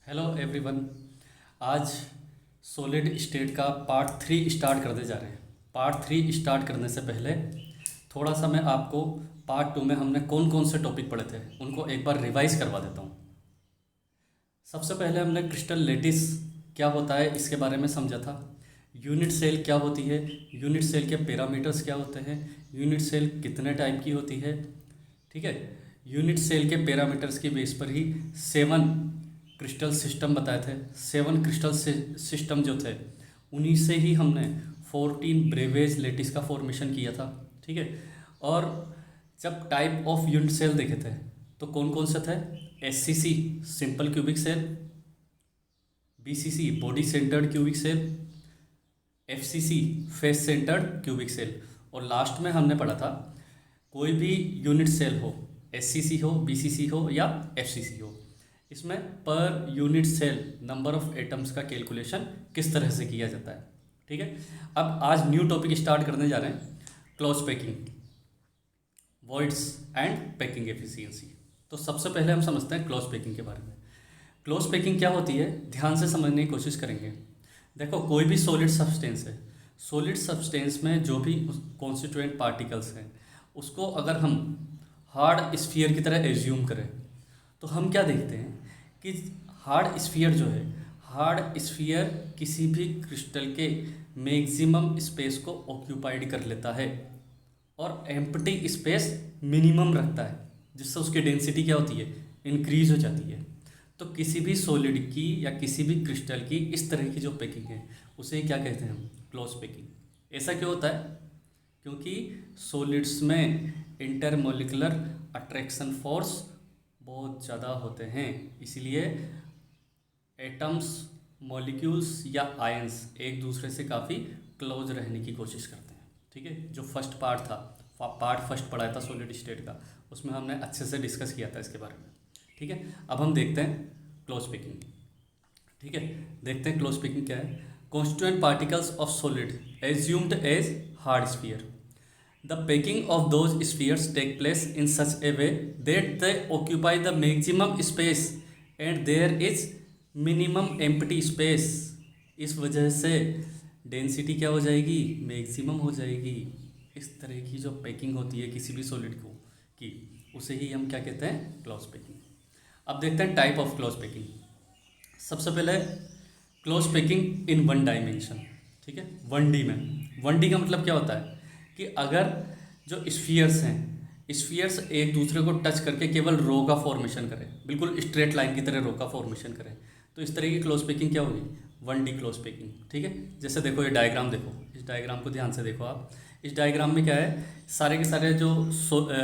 Hello everyone. आज solid state का part 3 start करने जा रहे हैं। पार्ट 3 स्टार्ट करने से पहले थोड़ा सा मैं आपको पार्ट 2 में हमने कौन कौन से टॉपिक पढ़े थे उनको एक बार रिवाइज करवा देता हूँ। सबसे पहले हमने क्रिस्टल लेटिस क्या होता है इसके बारे में समझा था। यूनिट सेल क्या होती है, यूनिट सेल के पैरामीटर्स क्या होते हैं, यूनिट सेल कितने टाइप की होती है। ठीक है, यूनिट सेल के पैरामीटर्स की बेस पर ही 7 क्रिस्टल सिस्टम बताए थे। 7 क्रिस्टल सिस्टम जो थे उन्हीं से ही हमने 14 ब्रेवेज लेटिस का फॉर्मेशन किया था। ठीक है, और जब टाइप ऑफ यूनिट सेल देखे थे तो कौन कौन से थे? SCC simple cubic cell, BCC body centred cubic cell, FCC face centred cubic cell, और लास्ट में हमने पढ़ा था कोई भी यूनिट सेल हो, एससीसी हो, बीसीसी हो या एफसीसी हो, इसमें per unit cell number of atoms का कैलकुलेशन किस तरह से किया जाता है। ठीक है, अब आज न्यू टॉपिक स्टार्ट करने जा रहे हैं, close packing, voids and packing efficiency. तो सबसे पहले हम समझते हैं क्लोज पैकिंग के बारे में। क्लोज पैकिंग क्या होती है, ध्यान से समझने की कोशिश करेंगे। देखो, कोई भी सॉलिड सब्सटेंस है, सॉलिड सब्सटेंस में जो भी कॉन्स्टिट्यूएंट पार्टिकल्स हैं उसको अगर हम हार्ड स्फीयर की तरह एज्यूम करें तो हम क्या देखते हैं कि हार्ड स्फीयर जो है, हार्ड स्फीयर किसी भी क्रिस्टल के मैक्सिमम स्पेस को ऑक्यूपाइड कर लेता है और एम्प्टी स्पेस मिनिमम रखता है, जिससे उसकी डेंसिटी क्या होती है, इंक्रीज हो जाती है। तो किसी भी सॉलिड की या किसी भी क्रिस्टल की इस तरह की जो पैकिंग है उसे क्या कहते हैं हम? Close packing. ऐसा क्यों होता है? क्योंकि सॉलिड्स में इंटरमोलिकुलर अट्रैक्शन फोर्स बहुत ज़्यादा होते हैं, इसलिए एटम्स, मॉलिक्यूल्स या आयंस एक दूसरे से काफ़ी क्लोज रहने की कोशिश करते हैं। ठीक है, जो फर्स्ट पार्ट था, पार्ट फर्स्ट पढ़ाया था सॉलिड स्टेट का, उसमें हमने अच्छे से डिस्कस किया था इसके बारे में। ठीक है, अब हम देखते हैं क्लोज पैकिंग। ठीक है, देखते हैं क्लोज पैकिंग क्या है। Constituent particles of solid assumed as hard sphere, the packing of those spheres take place in such a way that they occupy the maximum space and there is minimum empty space। इस वजह से density क्या हो जाएगी? Maximum हो जाएगी। इस तरह की जो पैकिंग होती है किसी भी सॉलिड को की, उसे ही हम क्या कहते हैं? Close packing. अब देखते हैं टाइप ऑफ क्लोज पैकिंग। सबसे पहले क्लोज पैकिंग इन 1 डायमेंशन। ठीक है, 1D में। 1D का मतलब क्या होता है कि अगर जो स्फीयर्स हैं, स्फीयर्स एक दूसरे को टच करके केवल रो का फॉर्मेशन करें, बिल्कुल स्ट्रेट लाइन की तरह रो का फॉर्मेशन करें, तो इस तरह की क्लोज पैकिंग क्या होगी? 1D close packing. ठीक है, जैसे देखो ये डायग्राम देखो, इस डायग्राम को ध्यान से देखो आप। इस डायग्राम में क्या है, सारे के सारे जो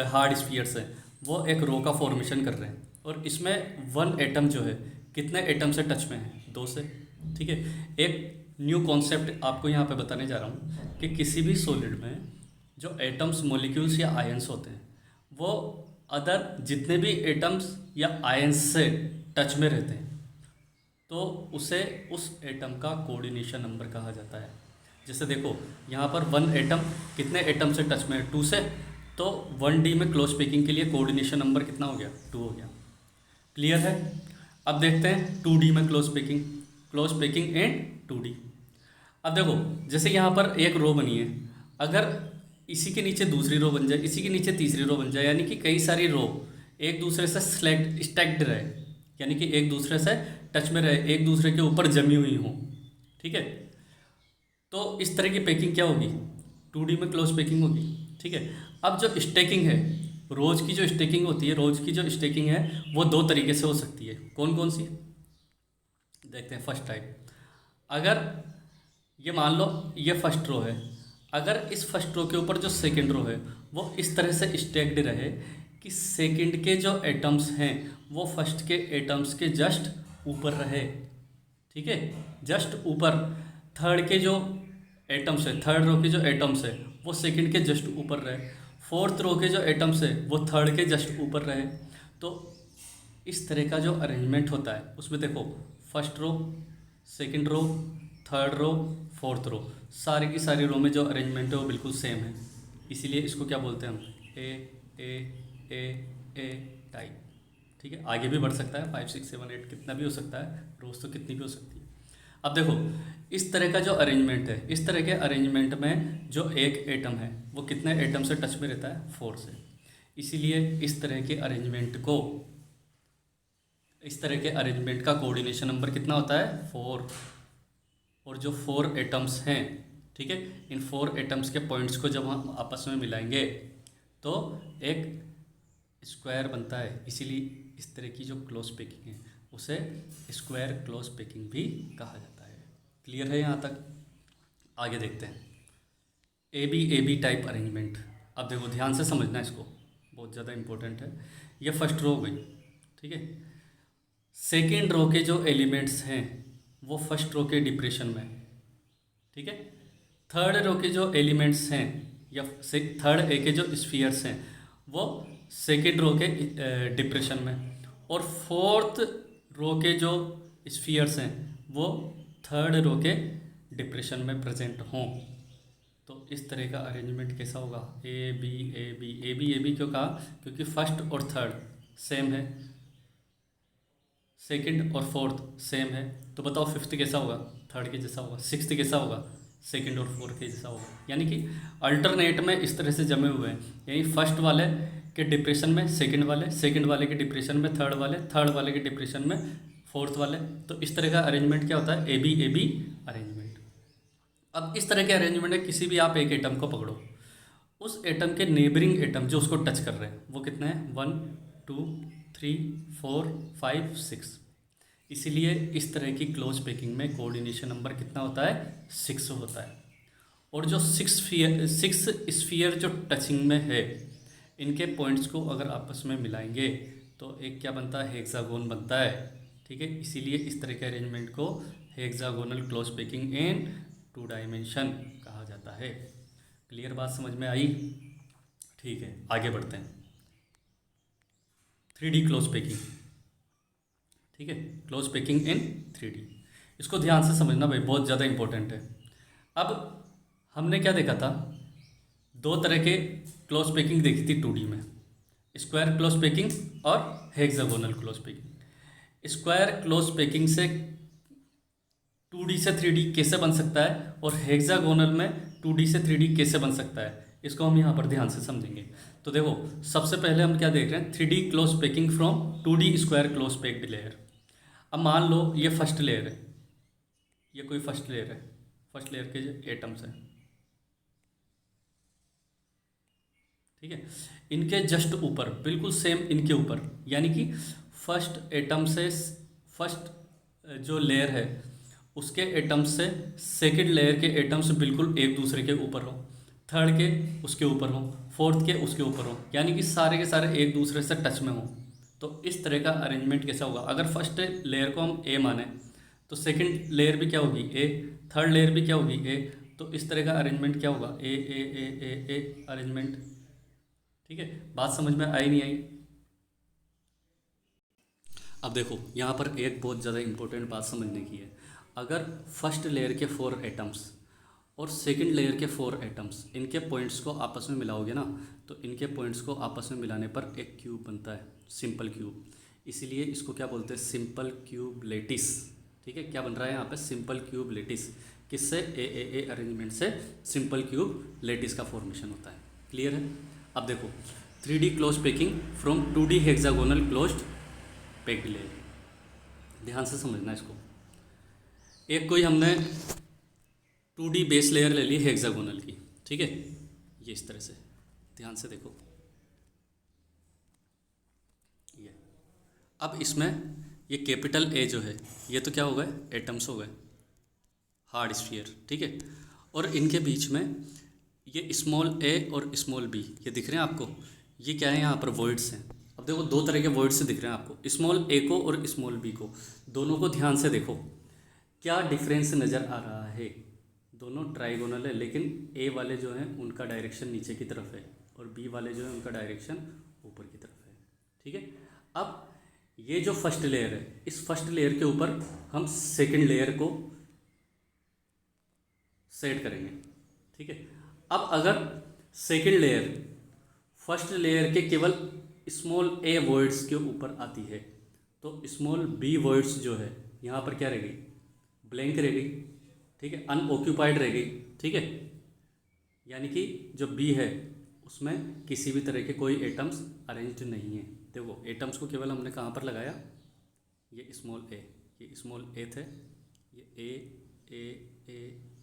हार्ड स्फीयर्स हैं वो एक रो का फॉर्मेशन कर रहे हैं, और इसमें 1 एटम जो है कितने एटम से टच में है? 2 से। ठीक है, एक न्यू कॉन्सेप्ट आपको यहाँ पे बताने जा रहा हूँ कि किसी भी सॉलिड में जो एटम्स, मॉलिक्यूल्स या आयंस होते हैं वो अदर जितने भी एटम्स या आयंस से टच में रहते हैं तो उसे उस एटम का कोऑर्डिनेशन नंबर कहा जाता है। जैसे देखो यहाँ पर 1 एटम कितने एटम से टच में है? 2 से। तो 1D में क्लोज पैकिंग के लिए कोऑर्डिनेशन नंबर कितना हो गया? 2 हो गया। क्लियर है? अब देखते हैं 2D में क्लोज पैकिंग एंड 2D। अब देखो, जैसे यहाँ पर एक रो बनी है, अगर इसी के नीचे दूसरी रो बन जाए, इसी के नीचे तीसरी रो बन जाए, यानी कि कई सारी रो एक दूसरे से स्टैक्ड रहे, यानी कि एक दूसरे से टच में रहे, एक दूसरे के ऊपर जमी हुई हो। ठीक है, तो इस तरह की पैकिंग क्या होगी? 2D में क्लोज पैकिंग होगी। ठीक है, अब जो स्टैकिंग है, रोज की जो स्टैकिंग होती है, रोज की जो स्टैकिंग है वो 2 तरीके से हो सकती है। कौन कौन सी? देखते हैं। फर्स्ट टाइप, अगर ये मान लो ये फर्स्ट रो है, अगर इस फर्स्ट रो के ऊपर जो सेकंड रो है वो इस तरह से स्टैक्ड रहे कि सेकंड के जो एटम्स हैं वो फर्स्ट के एटम्स के जस्ट ऊपर रहे। ठीक है, जस्ट ऊपर। थर्ड के जो एटम्स है, थर्ड रो के जो एटम्स है वो सेकंड के जस्ट ऊपर रहे। फोर्थ रो के जो एटम्स है वो थर्ड के जस्ट ऊपर रहे। तो इस तरह का जो अरेंजमेंट होता है उसमें देखो, first row, second row, third row, fourth row, सारी की सारी रो में जो अरेंजमेंट है वो बिल्कुल सेम है, इसीलिए इसको क्या बोलते हैं हम? ए ए ए ए टाइप। ठीक है, आगे भी बढ़ सकता है, 5 6 7 8 कितना भी हो सकता है, रोज तो कितनी भी हो सकती है। अब देखो इस तरह का जो अरेंजमेंट है, इस तरह के अरेंजमेंट में जो एक एटम है वो कितने एटम से टच में रहता है, 4 से। इसीलिए इस तरह के अरेंजमेंट को, इस तरह के अरेंजमेंट का कोऑर्डिनेशन नंबर कितना होता है, 4। और जो 4 एटम्स हैं, ठीक है, इन 4 एटम्स के पॉइंट्स को जब हम आपस में मिलाएंगे तो एक स्क्वायर बनता है। इसीलिए इस तरह की जो क्लोज पैकिंग है उसे स्क्वायर क्लोज पैकिंग भी कहा जाता है। क्लियर है यहाँ तक? आगे देखते हैं ए बी टाइप अरेंजमेंट। अब देखो ध्यान से समझना इसको, बहुत ज़्यादा इंपॉर्टेंट है। ये फर्स्ट रो हो गई, ठीक है। सेकेंड रो के जो एलिमेंट्स हैं वो फर्स्ट रो के डिप्रेशन में, ठीक है। थर्ड रो के जो एलिमेंट्स हैं या थर्ड ए के जो स्फीयर्स हैं वो सेकेंड रो के डिप्रेशन में, और फोर्थ रो के जो स्फीयर्स हैं वो थर्ड रो के डिप्रेशन में प्रेजेंट हों। तो इस तरह का अरेंजमेंट कैसा होगा, A B A B A B A B क्यों कहा, क्योंकि फर्स्ट और थर्ड सेम है, सेकंड और फोर्थ सेम है। तो बताओ फिफ्थ कैसा होगा, थर्ड के जैसा होगा। सिक्स्थ कैसा होगा, सेकंड और फोर्थ के जैसा होगा। यानी कि अल्टरनेट में इस तरह से जमे हुए हैं, यानी फर्स्ट वाले के डिप्रेशन में सेकंड वाले, सेकंड वाले के डिप्रेशन में थर्ड वाले, थर्ड वाले के डिप्रेशन में फोर्थ वाले। तो इस तरह का अरेंजमेंट क्या होता है, ए बी अरेंजमेंट। अब इस तरह के अरेंजमेंट है, किसी भी आप एक एटम को पकड़ो, उस एटम के नेबरिंग एटम जो उसको टच कर रहे हैं वो कितने हैं, 1 2 3 4 5 6। इसीलिए इस तरह की क्लोज पैकिंग में कोऑर्डिनेशन नंबर कितना होता है, 6 होता है। और जो 6 स्फीयर जो टचिंग में है, इनके पॉइंट्स को अगर आपस में मिलाएंगे तो एक क्या बनता है, हेक्सागोन बनता है, ठीक है। इसीलिए इस तरह के अरेंजमेंट को hexagonal close packing in 2 dimension कहा जाता है। क्लियर बात समझ में आई? ठीक है, आगे बढ़ते हैं। 3D क्लोज पैकिंग, ठीक है, क्लोज पैकिंग इन 3D। इसको ध्यान से समझना भाई, बहुत ज़्यादा इंपॉर्टेंट है। अब हमने क्या देखा था, 2 तरह के क्लोज पैकिंग देखी थी 2D में, स्क्वायर क्लोज पैकिंग और hexagonal close packing. Square close packing से 2D से 3D कैसे बन सकता है और हेक्सागोनल में 2D से 3D कैसे बन सकता है, इसको हम यहाँ पर ध्यान से समझेंगे। तो देखो सबसे पहले हम क्या देख रहे हैं, 3D close packing from 2D square close packed layer. अब मान लो ये फर्स्ट लेयर है, ये कोई फर्स्ट लेयर है, फर्स्ट लेयर के जो एटम्स हैं, ठीक है, इनके जस्ट ऊपर बिल्कुल सेम इनके ऊपर, यानी कि फर्स्ट एटम से फर्स्ट जो लेयर है उसके एटम्स से सेकंड लेयर के एटम्स बिल्कुल एक दूसरे के ऊपर हो, थर्ड के उसके ऊपर हो, फोर्थ के उसके ऊपर हो, यानी कि सारे के सारे एक दूसरे से टच में हो। तो इस तरह का अरेंजमेंट कैसा होगा, अगर फर्स्ट लेयर को हम ए माने तो सेकंड लेयर भी क्या होगी, ए, थर्ड लेयर भी क्या होगी, ए। तो इस तरह का अरेंजमेंट क्या होगा, ए ए ए ए ए अरेंजमेंट। ठीक है, बात समझ में आई नहीं आई? अब देखो यहाँ पर एक बहुत ज़्यादा इंपॉर्टेंट बात समझने की है। अगर फर्स्ट लेयर के 4 एटम्स और सेकंड लेयर के 4 एटम्स, इनके पॉइंट्स को आपस में मिलाओगे ना, तो इनके पॉइंट्स को आपस में मिलाने पर एक क्यूब बनता है, सिंपल क्यूब। इसीलिए इसको क्या बोलते हैं, सिंपल क्यूब लेटिस। ठीक है, क्या बन रहा है यहाँ पे, सिंपल क्यूब लेटिस। किससे, ए अरेंजमेंट से सिंपल क्यूब लेटिस का फॉर्मेशन होता है। क्लियर है? अब देखो 3D close packing from 2D hexagonal closed packed layer, ध्यान से समझना इसको। एक कोई हमने 2D बेस लेयर ले ली हेक्सागोनल की, ठीक है, ये इस तरह से, ध्यान से देखो ये। अब इसमें ये कैपिटल ए जो है, ये तो क्या हो गए, एटम्स हो गए, हार्ड स्फीयर, ठीक है। और इनके बीच में ये स्मॉल ए और स्मॉल बी, ये दिख रहे हैं आपको, ये क्या है, यहाँ पर वॉइड्स हैं। अब देखो 2 तरह के वॉइड्स दिख रहे हैं आपको, स्मॉल ए को और स्मॉल बी को। दोनों को ध्यान से देखो, क्या डिफरेंस नज़र आ रहा है, दोनों ट्राइगोनल है, लेकिन ए वाले जो हैं उनका डायरेक्शन नीचे की तरफ है और बी वाले जो हैं उनका डायरेक्शन ऊपर की तरफ है। ठीक है, अब ये जो फर्स्ट लेयर है, इस फर्स्ट लेयर के ऊपर हम सेकंड लेयर को सेट करेंगे। ठीक है, अब अगर सेकंड लेयर फर्स्ट लेयर के केवल स्मॉल ए वर्ड्स के ऊपर आती है, तो स्मॉल बी वर्ड्स जो है यहाँ पर क्या रह गई, ब्लैंक रह गई, ठीक है, अनऑक्यूपाइड रह गई, ठीक है, यानी कि जो बी है उसमें किसी भी तरह के कोई एटम्स अरेंज्ड नहीं है। देखो एटम्स को केवल हमने कहाँ पर लगाया, ये स्मॉल ए, ये स्मॉल ए थे, ये ए ए ए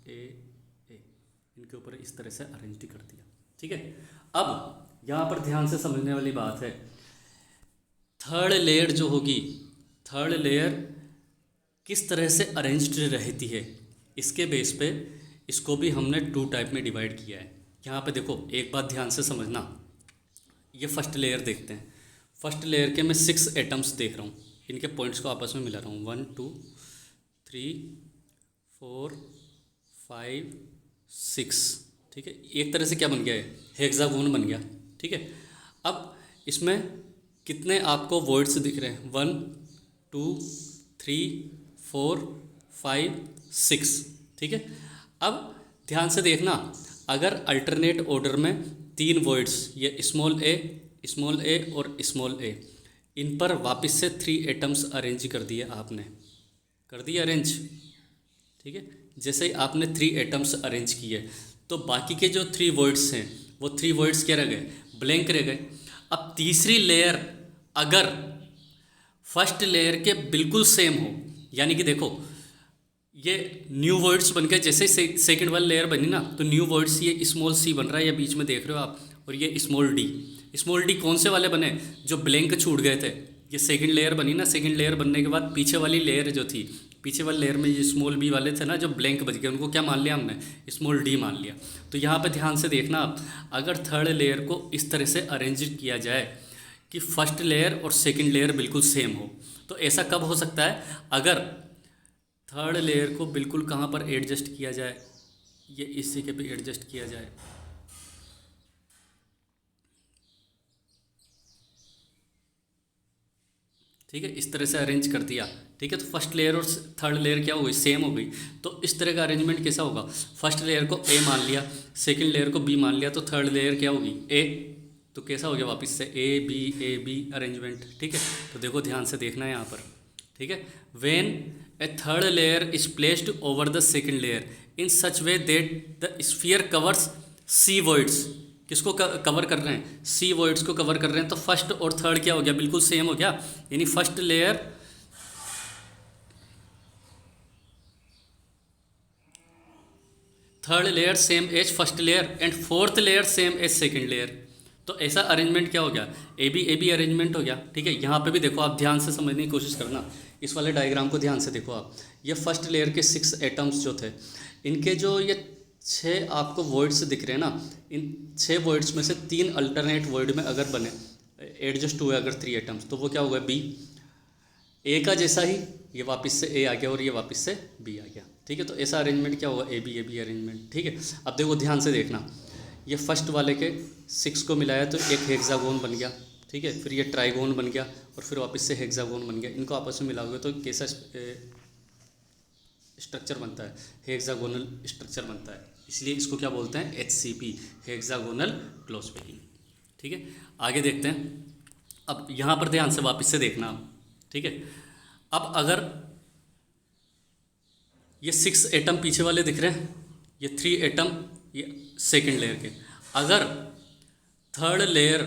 ए ए, इनके ऊपर इस तरह से अरेंज कर दिया, ठीक है। अब यहाँ पर ध्यान से समझने वाली बात है, थर्ड लेयर जो होगी, थर्ड लेयर किस तरह से अरेंज्ड रहती है, इसके बेस पे इसको भी हमने 2 टाइप में डिवाइड किया है। यहाँ पे देखो एक बात ध्यान से समझना, ये फर्स्ट लेयर देखते हैं। फर्स्ट लेयर के मैं 6 एटम्स देख रहा हूँ, इनके पॉइंट्स को आपस में मिला रहा हूँ, 1 2 3 4 5 6, ठीक है। एक तरह से क्या बन गया है, हेक्सागोन बन गया, ठीक है। अब इसमें कितने आपको वर्ड्स दिख रहे हैं, 1 2 3 4 5 6, ठीक है। अब ध्यान से देखना, अगर अल्टरनेट ऑर्डर में 3 वर्ड्स, ये स्मॉल ए और स्मॉल ए, इन पर वापस से 3 एटम्स अरेंज कर दिए आपने, कर दिए अरेंज, ठीक है। जैसे ही आपने 3 एटम्स अरेंज किए तो बाकी के जो 3 वर्ड्स हैं वो 3 वर्ड्स क्या रह गए, ब्लैंक रह गए। अब तीसरी लेयर अगर फर्स्ट लेयर के बिल्कुल सेम हो, यानी कि देखो ये न्यू वर्ड्स बन गए, जैसे सेकंड वाली लेयर बनी ना, तो न्यू वर्ड्स ये स्मॉल सी बन रहा है, ये बीच में देख रहे हो आप, और ये स्मॉल डी कौन से वाले बने, जो ब्लैंक छूट गए थे। ये सेकंड लेयर बनी ना, सेकंड लेयर बनने के बाद पीछे वाली लेयर जो थी, पीछे वाली लेयर में ये स्मॉल बी वाले थे ना जो ब्लैंक बच गए, उनको क्या मान लिया हमने, स्मॉल डी मान लिया। तो यहाँ पे ध्यान से देखना आप, अगर थर्ड लेयर को इस तरह से अरेंज किया जाए कि फर्स्ट लेयर और सेकंड लेयर बिल्कुल सेम हो, तो ऐसा कब हो सकता है, अगर थर्ड लेयर को बिल्कुल कहाँ पर एडजस्ट किया जाए, ये इस जगह पे एडजस्ट किया जाए, ठीक है, इस तरह से अरेंज कर दिया, ठीक है। तो फर्स्ट लेयर और थर्ड लेयर क्या हो गई, सेम हो गई। तो इस तरह का अरेंजमेंट कैसा होगा, फर्स्ट लेयर को ए मान लिया, सेकंड लेयर को बी मान लिया, तो थर्ड लेयर क्या होगी, ए, तो कैसा हो गया वापस से ए बी अरेंजमेंट, ठीक है। तो देखो ध्यान से देखना है यहाँ पर, ठीक है। When a third layer is placed over the second layer in such way that the sphere covers see words, किसको कवर कर रहे हैं, सी वर्ड्स को कवर कर रहे हैं, तो फर्स्ट और थर्ड क्या हो गया, बिल्कुल सेम हो गया, यानी first layer third layer same as first layer and fourth layer same as second layer. तो ऐसा अरेंजमेंट क्या हो गया, ए बी अरेंजमेंट हो गया, ठीक है। यहाँ पे भी देखो आप ध्यान से समझने की कोशिश करना, इस वाले डायग्राम को ध्यान से देखो आप, ये फर्स्ट लेयर के 6 एटम्स जो थे, इनके जो ये 6 आपको वर्ड्स दिख रहे हैं ना, इन 6 वर्ड्स में से 3 अल्टरनेट वर्ड में अगर बने, एडजस्ट हुए अगर 3 एटम्स, तो वो क्या होगा, बी, ए का जैसा ही ये वापस से ए आ गया और ये वापस से बी आ गया, ठीक है। तो ऐसा अरेंजमेंट क्या होगा, ए बी अरेंजमेंट, ठीक है। अब देखो ध्यान से देखना, ये फर्स्ट वाले के 6 को मिलाया तो एक हेक्सागोन बन गया, ठीक है, फिर ये ट्राइगोन बन गया और फिर वापस से हेक्सागोन बन गया। इनको आपस में मिलाओगे तो कैसा स्ट्रक्चर बनता है, हेक्सागोनल स्ट्रक्चर बनता है, इसलिए इसको क्या बोलते हैं, HCP, हेक्सागोनल क्लोज पैकिंग, ठीक है। आगे देखते हैं, अब यहाँ पर ध्यान से वापस से देखना आप, ठीक है। अब अगर ये 6 एटम पीछे वाले दिख रहे हैं, ये 3 एटम ये सेकंड लेयर के, अगर थर्ड लेयर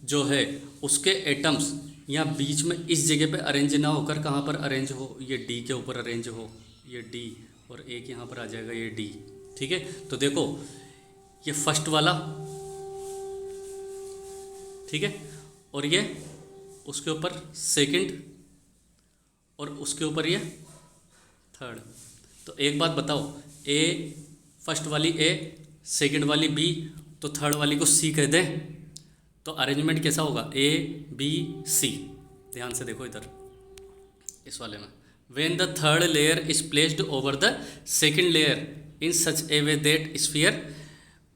जो है उसके एटम्स यहाँ बीच में इस जगह पे अरेंज ना होकर कहाँ पर अरेंज हो, ये डी के ऊपर अरेंज हो, ये डी, और एक यहाँ पर आ जाएगा ये डी, ठीक है। तो देखो ये फर्स्ट वाला, ठीक है, और ये उसके ऊपर सेकंड, और उसके ऊपर ये थर्ड। तो एक बात बताओ, ए फर्स्ट वाली ए, सेकंड वाली बी, तो थर्ड वाली को सी कह दें, तो अरेंजमेंट कैसा होगा, ए बी सी। ध्यान से देखो इधर इस वाले में, when the third layer is placed over the second layer in such a way that sphere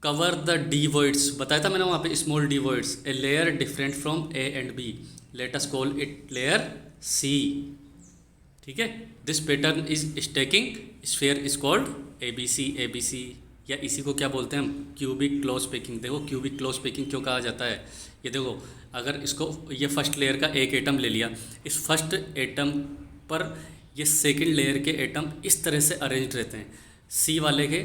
cover the D words, बताया था मैंने वहाँ पे small D words, a layer different from A and B, let us call it layer C, ठीक है। This pattern is stacking sphere is called ABC या इसी को क्या बोलते हैं हम, क्यूबिक क्लोज पैकिंग। देखो क्यूबिक क्लोज पैकिंग क्यों कहा जाता है, ये देखो अगर इसको, ये फर्स्ट लेयर का एक एटम ले लिया, इस फर्स्ट एटम पर ये सेकंड लेयर के एटम इस तरह से अरेंज रहते हैं, सी वाले के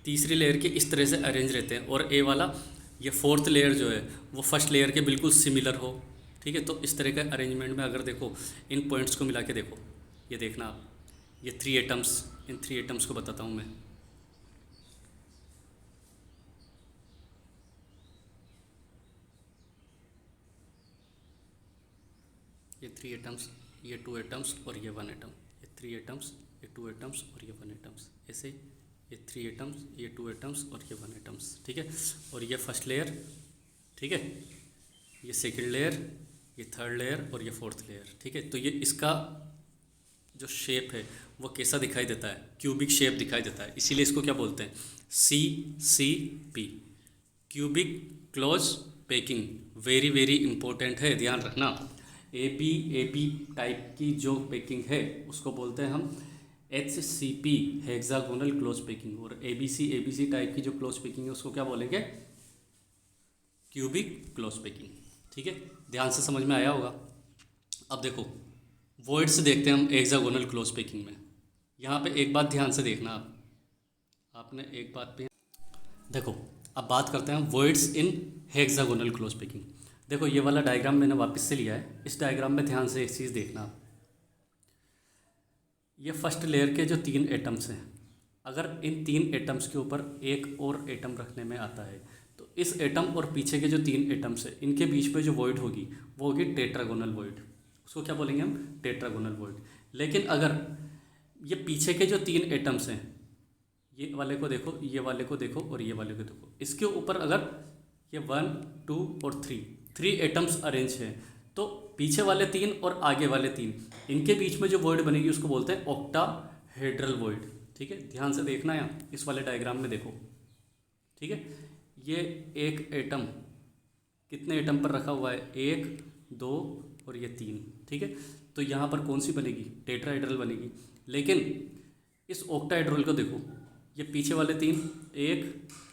तीसरी लेयर के इस तरह से अरेंज रहते हैं, और ए वाला ये फोर्थ लेयर जो है वो फर्स्ट लेयर के बिल्कुल सिमिलर हो, ठीक है। तो इस तरह का अरेंजमेंट में अगर देखो इन पॉइंट्स को मिला के देखो, ये देखना आप, ये 3 एटम्स, इन 3 एटम्स को बताता हूँ मैं। ये 3 एटम्स, ये 2 एटम्स और ये 1 एटम, ये 3 एटम्स, ये 2 एटम्स और ये 1 एटम्स, ऐसे ये 3 एटम्स, ये 2 एटम्स और ये 1 एटम्स, ठीक है। और ये फर्स्ट लेयर, ठीक है, ये सेकंड लेयर, ये थर्ड लेयर और ये फोर्थ लेयर, ठीक है। तो ये इसका जो शेप है वो कैसा दिखाई देता है, क्यूबिक शेप दिखाई देता है, इसीलिए इसको क्या बोलते हैं, CCP, cubic close packing. Very very important है, ध्यान रखना। AP टाइप की जो पैकिंग है उसको बोलते हैं हम HCP, हेक्सागोनल क्लोज पैकिंग, और ABC टाइप की जो क्लोज पैकिंग है उसको क्या बोलेंगे, क्यूबिक क्लोज पैकिंग, ठीक है। ध्यान से समझ में आया होगा। अब देखो वॉइड्स देखते हैं हम हेक्सागोनल क्लोज पैकिंग में। यहाँ पे एक बात ध्यान से देखना आप, आपने एक बात पे देखो। अब बात करते हैं voids in hexagonal close packing. देखो ये वाला डायग्राम मैंने वापस से लिया है, इस डायग्राम में ध्यान से एक चीज़ देखना आप, ये फर्स्ट लेयर के जो 3 एटम्स हैं, अगर इन 3 एटम्स के ऊपर एक और एटम रखने में आता है तो इस एटम और पीछे के जो 3 एटम्स हैं इनके बीच में जो वॉइड होगी वो होगी टेट्रागोनल वॉइड, उसको क्या बोलेंगे हम, टेट्रागोनल वॉइड। लेकिन अगर ये पीछे के जो 3 एटम्स हैं, ये वाले को देखो, ये वाले को देखो और ये वाले को देखो, इसके ऊपर अगर ये 1 2 और 3 एटम्स अरेंज हैं तो पीछे वाले 3 और आगे वाले 3 इनके बीच में जो वॉइड बनेगी उसको बोलते हैं ऑक्टाहेड्रल वॉइड, ठीक है। ध्यान से देखना यहाँ इस वाले डायग्राम में देखो, ठीक है। ये एक एटम कितने एटम पर रखा हुआ है, 1 2 और ये 3, ठीक है। तो यहाँ पर कौन सी बनेगी, टेट्राहेड्रल बनेगी। लेकिन इस ऑक्टाहेड्रल को देखो, ये पीछे वाले 3 1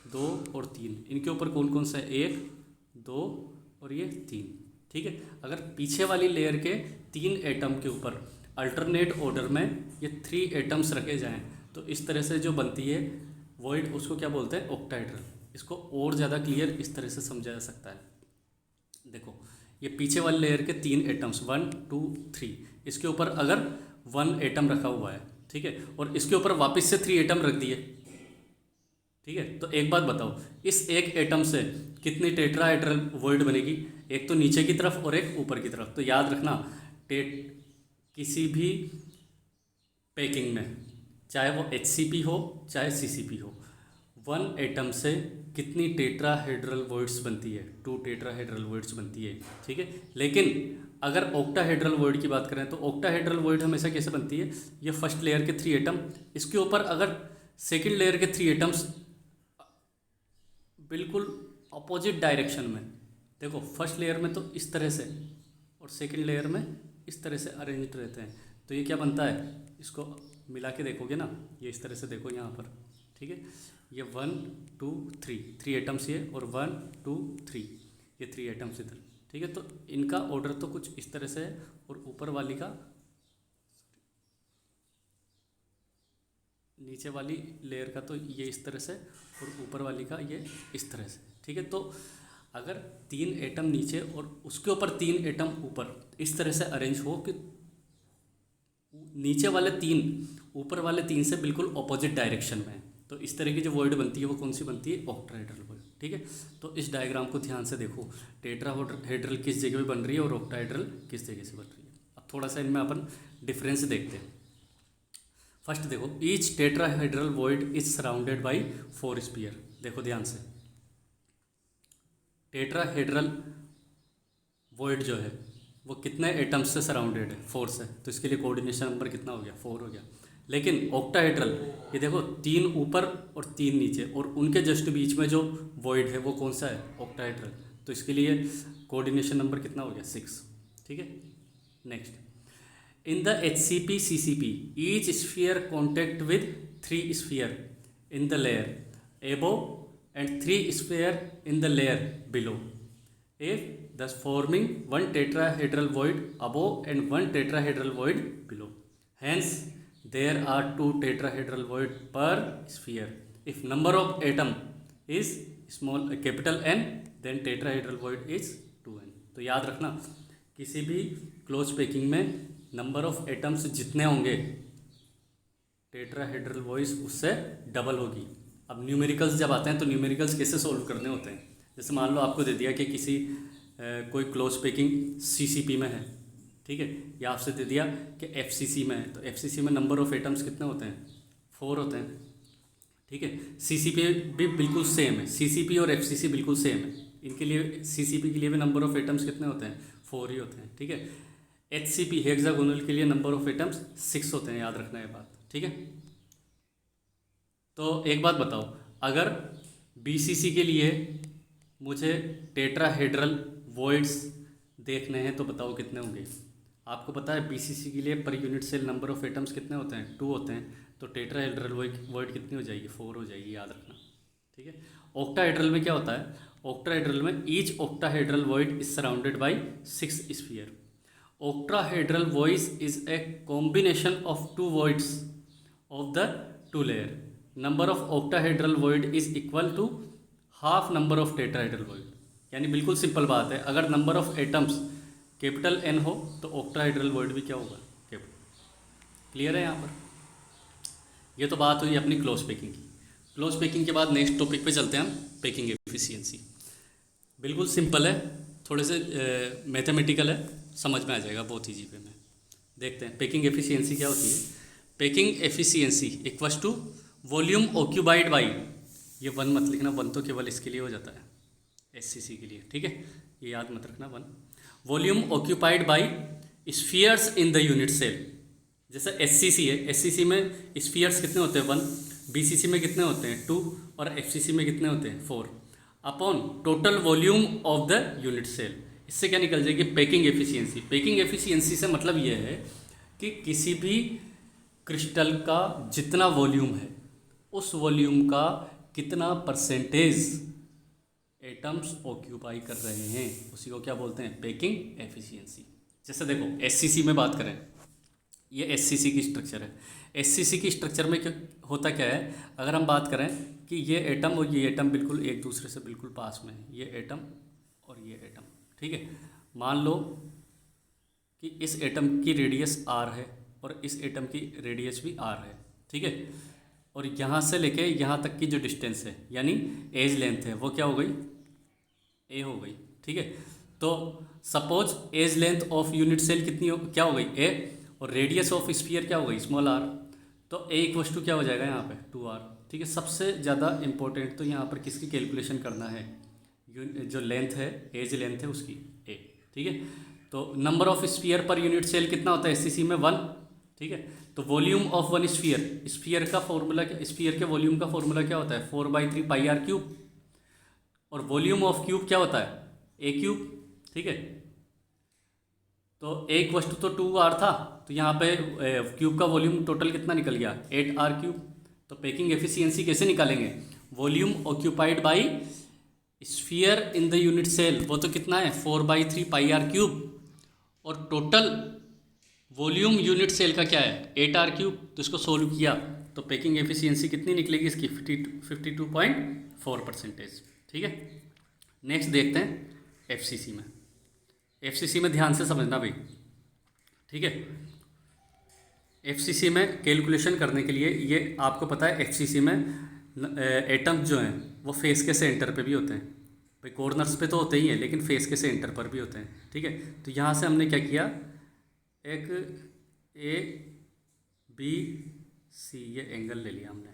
2 और 3, इनके ऊपर कौन कौन सा है, 1 2 और ये 3, ठीक है। अगर पीछे वाली लेयर के 3 एटम के ऊपर अल्टरनेट ऑर्डर में ये 3 एटम्स रखे जाएं तो इस तरह से जो बनती है वॉइड उसको क्या बोलते हैं, ऑक्टाहेड्रल। इसको और ज़्यादा क्लियर इस तरह से समझा जा सकता है। देखो ये पीछे वाली लेयर के 3 एटम्स 1 2 3, इसके ऊपर अगर 1 एटम रखा हुआ है, ठीक है, और इसके ऊपर वापस से 3 एटम रख दिए, ठीक है। तो एक बात बताओ, इस एक एटम से कितनी टेट्राहेड्रल वॉइड बनेगी, एक तो नीचे की तरफ और एक ऊपर की तरफ। तो याद रखना किसी भी पैकिंग में, चाहे वो HCP हो चाहे CCP हो, 1 एटम से कितनी टेट्राहेड्रल वॉइड्स बनती है, 2 टेट्राहेड्रल वॉइड्स बनती है, ठीक है। लेकिन अगर ऑक्टाहेड्रल वॉइड की बात करें तो ऑक्टाहेड्रल वॉइड हमेशा कैसे बनती है, ये फर्स्ट लेयर के 3 एटम, इसके ऊपर अगर सेकंड लेयर के 3 एटम्स बिल्कुल अपोजिट डायरेक्शन में, देखो फर्स्ट लेयर में तो इस तरह से और सेकंड लेयर में इस तरह से अरेंज्ड रहते हैं, तो ये क्या बनता है, इसको मिला के देखोगे ना, ये इस तरह से देखो यहाँ पर, ठीक है। ये 1 2 3 एटम्स ये, और 1 2 3 ये 3 एटम्स इधर, ठीक है। तो इनका ऑर्डर तो कुछ इस तरह से है, और ऊपर वाली का, नीचे वाली लेयर का तो ये इस तरह से, और ऊपर वाली का ये इस तरह से, ठीक है। तो अगर 3 एटम नीचे और उसके ऊपर 3 एटम ऊपर इस तरह से अरेंज हो कि नीचे वाले 3 ऊपर वाले 3 से बिल्कुल ऑपोजिट डायरेक्शन में, तो इस तरह की जो वॉइड बनती है वो कौन सी बनती है, ऑक्टाहेड्रल वॉइड, ठीक है। तो इस डायग्राम को ध्यान से देखो, टेट्राहेड्रल किस जगह पे बन रही है और ऑक्टाहेड्रल किस जगह से बन रही है। अब थोड़ा सा इनमें अपन डिफरेंस देखते हैं। फर्स्ट देखो, each tetrahedral void is surrounded by 4 sphere. देखो ध्यान से, टेट्राहेड्रल वॉइड जो है वो कितने एटम्स से सराउंडेड है, 4 से, तो इसके लिए कोऑर्डिनेशन नंबर कितना हो गया, 4 हो गया। लेकिन ऑक्टाहेड्रल, ये देखो 3 ऊपर और 3 नीचे, और उनके जस्ट बीच में जो वॉइड है वो कौन सा है, ऑक्टाहेड्रल, तो इसके लिए कोऑर्डिनेशन नंबर कितना हो गया, 6, ठीक है। Next, in the HCP CCP each sphere contact with 3 sphere in the layer, above and 3 sphere in the layer below, if thus forming one tetrahedral void above and one tetrahedral void below. Hence there are 2 tetrahedral void per sphere. If number of atom is small capital N, then tetrahedral void is 2n. तो याद रखना, किसी भी close packing में number of atoms जितने होंगे tetrahedral voice उससे double होगी. अब न्यूमेरिकल्स जब आते हैं तो न्यूमेरिकल्स कैसे सोल्व करने होते हैं. जैसे मान लो आपको दे दिया कि किसी कोई क्लोज पैकिंग CCP में है, ठीक है, या आपसे दे दिया कि FCC में है. तो FCC में नंबर ऑफ एटम्स कितने होते हैं? 4 होते हैं, ठीक है. CCP भी बिल्कुल सेम है, CCP और FCC बिल्कुल सेम है. इनके लिए CCP के लिए भी नंबर ऑफ एटम्स कितने होते हैं? 4 ही होते हैं, ठीक है. HCP हेक्सागोनल के लिए नंबर ऑफ एटम्स 6 होते हैं, याद रखना ये बात, ठीक है. तो एक बात बताओ, अगर BCC के लिए मुझे टेट्राहेड्रल वॉइड्स देखने हैं तो बताओ कितने होंगे. आपको पता है BCC के लिए per unit cell number of atoms कितने होते हैं? 2 होते हैं. तो टेट्राहेड्रल वॉइड कितनी हो जाएगी? 4 हो जाएगी, याद रखना, ठीक है. ऑक्टाहेड्रल में क्या होता है? ऑक्टाहेड्रल में each octahedral void is surrounded by 6 sphere. octahedral voice is a combination of 2 voids of the 2 layer. Number of octahedral void is equal to half number of tetrahedral void. यानी बिल्कुल simple बात है, अगर number of atoms capital N हो तो octahedral void भी क्या होगा? कैपिटल. क्लियर है यहाँ पर? ये तो बात हुई अपनी क्लोज पैकिंग की. क्लोज पैकिंग के बाद नेक्स्ट टॉपिक पे चलते हैं हम, पैकिंग एफिशिएंसी. बिल्कुल सिंपल है, थोड़े से मैथमेटिकल है, समझ में आ जाएगा बहुत ईजी पे में. देखते हैं पैकिंग एफिशिएंसी क्या होती है. Packing efficiency equals to volume occupied by, ये 1 मत लिखना, 1 तो केवल इसके लिए हो जाता है SCC के लिए, ठीक है, ये याद मत रखना 1. Volume occupied by spheres in the unit cell. जैसे SCC है, SCC में स्फीयर्स कितने होते हैं? 1. BCC में कितने होते हैं? 2. और FCC में कितने होते हैं? 4. Upon total volume of the unit cell. इससे क्या निकल जाएगी? Packing efficiency. पैकिंग एफिशिएंसी से मतलब ये है कि किसी भी क्रिस्टल का जितना वॉल्यूम है उस वॉल्यूम का कितना परसेंटेज एटम्स ऑक्यूपाई कर रहे हैं, उसी को क्या बोलते हैं? Packing efficiency. जैसे देखो SCC में बात करें, ये SCC की स्ट्रक्चर है. SCC की स्ट्रक्चर में होता क्या है, अगर हम बात करें कि ये एटम और ये एटम बिल्कुल एक दूसरे से बिल्कुल पास में है, ये एटम और ये एटम, ठीक है. मान लो कि इस एटम की रेडियस R है और इस एटम की रेडियस भी R है, ठीक है. और यहाँ से लेके यहाँ तक की जो डिस्टेंस है यानी एज लेंथ है वो क्या हो गई? A हो गई, ठीक है. तो suppose edge length of unit cell कितनी क्या हो गई? A. और रेडियस ऑफ स्फीयर क्या हो गई? Small r. तो A इक्वल्स टू क्या हो जाएगा यहाँ पे? 2r, ठीक है. सबसे ज़्यादा इंपॉर्टेंट तो यहाँ पर किसकी कैलकुलेशन करना है? जो लेंथ है, एज लेंथ है उसकी, A, ठीक है. तो number of sphere per unit cell कितना होता है SCC में? 1, ठीक है. तो वॉल्यूम ऑफ 1 स्फीयर, स्फीयर का फॉर्मूला, स्फीयर के वॉल्यूम का फॉर्मूला क्या होता है? 4/3 पाई r क्यूब. और वॉल्यूम ऑफ क्यूब क्या होता है? A क्यूब, ठीक है. तो A इक्वल्स टू तो 2r था, तो यहाँ पे क्यूब का वॉल्यूम टोटल कितना निकल गया? 8r cube. तो पैकिंग एफिशिएंसी कैसे निकालेंगे? Volume occupied by sphere in the unit cell, वो तो कितना है? 4/3 पाई r क्यूब. और टोटल वॉल्यूम यूनिट सेल का क्या है? 8r cube. तो इसको सोल्व किया तो पैकिंग एफिशिएंसी कितनी निकलेगी इसकी? 52.4%, ठीक है. नेक्स्ट देखते हैं FCC में. FCC में ध्यान से समझना भाई, ठीक है. FCC में कैलकुलेशन करने के लिए, ये आपको पता है FCC में एटम जो हैं वो फेस के सेंटर पे भी होते हैं भाई. कॉर्नर्स पे तो होते ही हैं लेकिन फेस के सेंटर पर भी होते हैं, ठीक है. तो यहाँ से हमने क्या किया, एक ABC ये एंगल ले लिया हमने,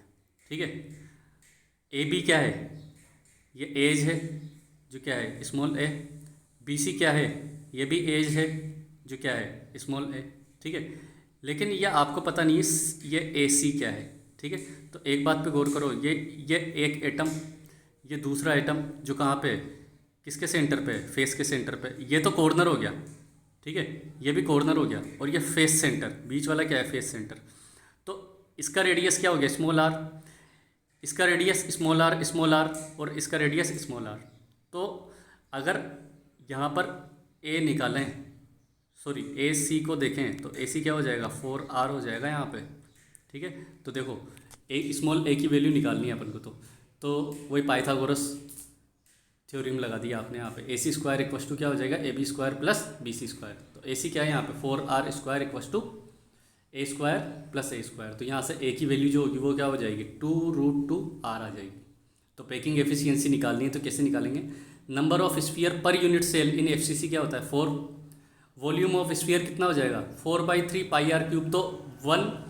ठीक है. AB क्या है? ये एज है जो क्या है? Small a. BC क्या है? ये भी एज है जो क्या है? स्मॉल a, ठीक है. लेकिन ये आपको पता नहीं है ये AC क्या है, ठीक है. तो एक बात पे गौर करो, ये एक एटम, ये दूसरा एटम जो कहाँ पे? किसके सेंटर पे? फेस के सेंटर पे. ये तो कॉर्नर हो गया, ठीक है, ये भी कॉर्नर हो गया. और ये फेस सेंटर, बीच वाला क्या है? Face centre. तो इसका रेडियस क्या हो गया? Small r. इसका रेडियस स्मॉल आर और इसका रेडियस स्मॉल आर। तो अगर यहाँ पर ए निकालें, सॉरी ए सी को देखें तो ए सी क्या हो जाएगा 4R हो जाएगा यहाँ पे। ठीक है, तो देखो स्मॉल ए की वैल्यू निकालनी है अपन को, तो वही पाइथागोरस थ्योरम लगा दिया आपने यहाँ पे। A C square equals to क्या हो जाएगा AB square plus BC square. तो ए सी क्या है यहाँ पे 4R square equals to A square plus A square. तो यहाँ से A की वैल्यू जो होगी वो क्या हो जाएगी 2√2R आ जाएगी। तो पैकिंग एफिशिएंसी निकालनी है तो कैसे निकालेंगे, number of sphere per unit cell in FCC क्या होता है 4, वॉल्यूम ऑफ स्फीयर कितना हो जाएगा 4/3 πr³। तो 1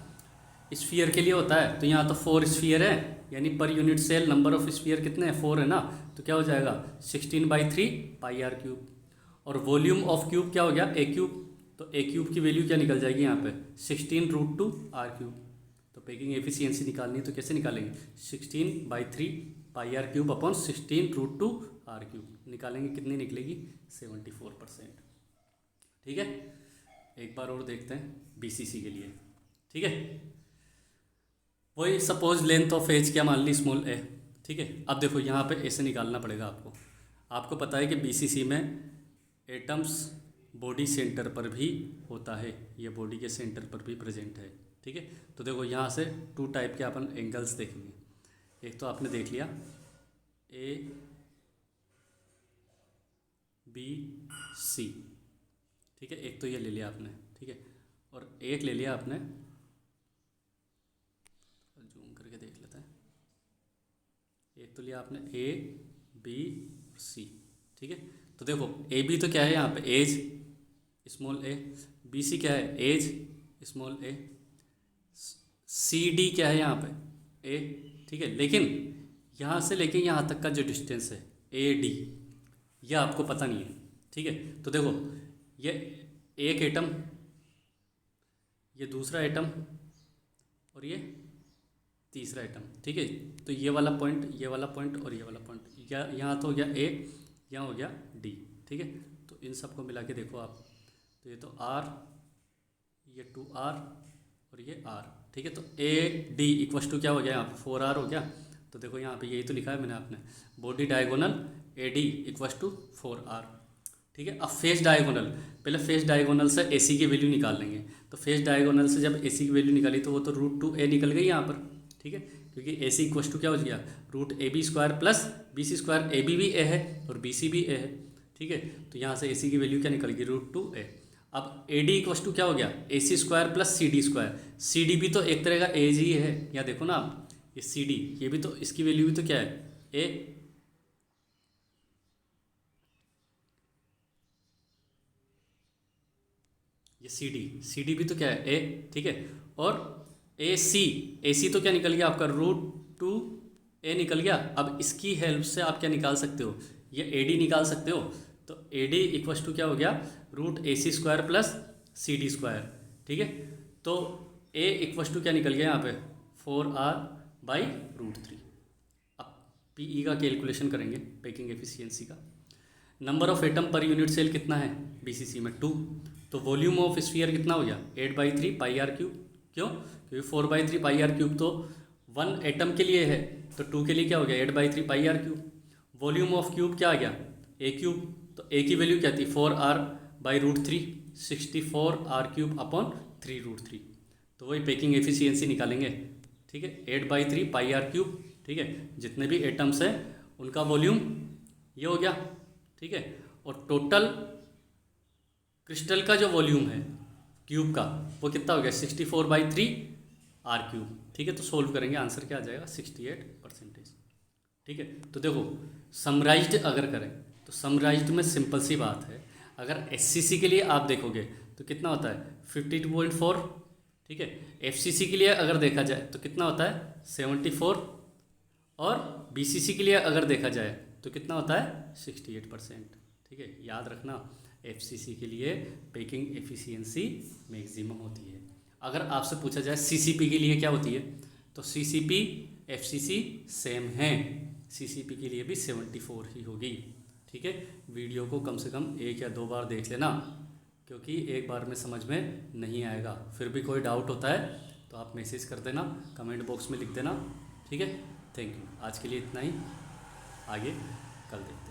स्फीयर के लिए होता है, तो यहाँ तो 4 स्फीयर है, यानी per unit cell number of sphere कितने हैं 4 है ना, तो क्या हो जाएगा 16/3 πr³। और वॉल्यूम ऑफ क्यूब क्या हो गया A³। तो A³ की वैल्यू क्या निकल जाएगी यहाँ पे 16√2R³। तो पैकिंग एफिशिएंसी निकालनी है तो कैसे निकालेंगे 16/3 πr³ अपॉन 16√2R³ निकालेंगे, कितनी निकलेगी 74%। ठीक है, एक बार और देखते हैं BCC के लिए। ठीक है, वही सपोज लेंथ ऑफ एज क्या मान ली स्मॉल ए। ठीक है, अब देखो यहाँ पे ऐसे निकालना पड़ेगा आपको पता है कि BCC में एटम्स बॉडी सेंटर पर भी होता है, ये बॉडी के सेंटर पर भी प्रेजेंट है। ठीक है, तो देखो यहाँ से 2 टाइप के अपन एंगल्स देखेंगे। एक तो आपने देख लिया ABC। ठीक है, एक तो ये ले लिया आपने। ठीक है, और एक ले लिया आपने, जूम करके देख लेते हैं, एक तो लिया आपने ABC। ठीक है, तो देखो AB तो क्या है यहाँ पे एज स्मॉल ए, BC क्या है एज स्मॉल ए, CD क्या है यहाँ पे A। ठीक है, लेकिन यहाँ से लेके यहाँ तक का जो डिस्टेंस है AD यह आपको पता नहीं है। ठीक है, तो देखो ये एक एटम, ये दूसरा एटम और ये तीसरा एटम। ठीक है, तो ये वाला पॉइंट, ये वाला पॉइंट और ये वाला पॉइंट, यहाँ तो हो गया A, यहाँ हो गया D। ठीक है, तो इन सब को मिला के देखो आप, तो ये तो R, ये 2R और ये R। ठीक है, तो AD इक्वस टू क्या हो गया यहाँ पे 4R हो गया। तो देखो यहाँ पे यही तो लिखा है मैंने आपने, body diagonal AD equals to 4R। ठीक है, अब फेस डायगोनल, पहले फेस डायगोनल से AC की वैल्यू निकाल लेंगे। तो फेस डायगोनल से जब AC की वैल्यू निकाली तो वो तो √2a निकल गई यहाँ पर। ठीक है, क्योंकि AC इक्वस टू क्या हो गया √AB square plus BC square, AB भी A है और BC भी A है। ठीक है, तो यहाँ से AC की वैल्यू क्या निकल गई √2a। अब AD इक्वस टू क्या हो गया AC square plus CD square, CD भी तो एक तरह का एज ही है, यहाँ देखो ना आप, ये CD, ये भी तो, इसकी वैल्यू भी तो क्या है A। ये CD भी तो क्या है A। ठीक है, और AC तो क्या निकल गया आपका √2a निकल गया। अब इसकी हेल्प से आप क्या निकाल सकते हो, ये AD निकाल सकते हो। तो AD इक्वस टू क्या हो गया √AC square plus CD square. ठीक है, तो A इक्वस टू क्या निकल गया यहाँ पे 4R/√3। अब PE का कैलकुलेशन करेंगे, पैकिंग एफिशिएंसी का। Number of atom per unit cell कितना है BCC में 2। तो वॉल्यूम ऑफ स्फीयर कितना हो गया 8/3 πr³। क्यों, क्योंकि 4/3 πr³ तो 1 एटम के लिए है, तो 2 के लिए क्या हो गया 8/3 πr³। वॉल्यूम ऑफ क्यूब क्या आ गया A³। तो A की वैल्यू क्या थी 4R/√3, 64R³ अपॉन 3√3। तो वही पैकिंग एफिशिएंसी निकालेंगे। ठीक है, 8/3 πr³। ठीक है, जितने भी एटम्स हैं उनका वॉल्यूम ये हो गया। ठीक है, और टोटल क्रिस्टल का जो वॉल्यूम है क्यूब का वो कितना हो गया 64/3R³। ठीक है, तो सोल्व करेंगे, आंसर क्या आ जाएगा 68%। ठीक है, तो देखो समराइज्ड अगर करें तो समराइज्ड में सिंपल सी बात है, अगर SCC के लिए आप देखोगे तो कितना होता है 52.4। ठीक है, FCC के लिए अगर देखा जाए तो कितना होता है 74, और BCC के लिए अगर देखा जाए तो कितना होता है 68%। ठीक है, याद रखना FCC के लिए पैकिंग एफिशिएंसी मैक्सिमम होती है। अगर आपसे पूछा जाए CCP के लिए क्या होती है, तो CCP FCC सेम है, CCP के लिए भी 74 ही होगी। ठीक है, वीडियो को कम से कम 1 या 2 बार देख लेना, क्योंकि एक बार में समझ में नहीं आएगा। फिर भी कोई डाउट होता है तो आप मैसेज कर देना, कमेंट बॉक्स में लिख देना। ठीक है, थैंक यू। आज के लिए इतना ही, आगे कल देखते हैं।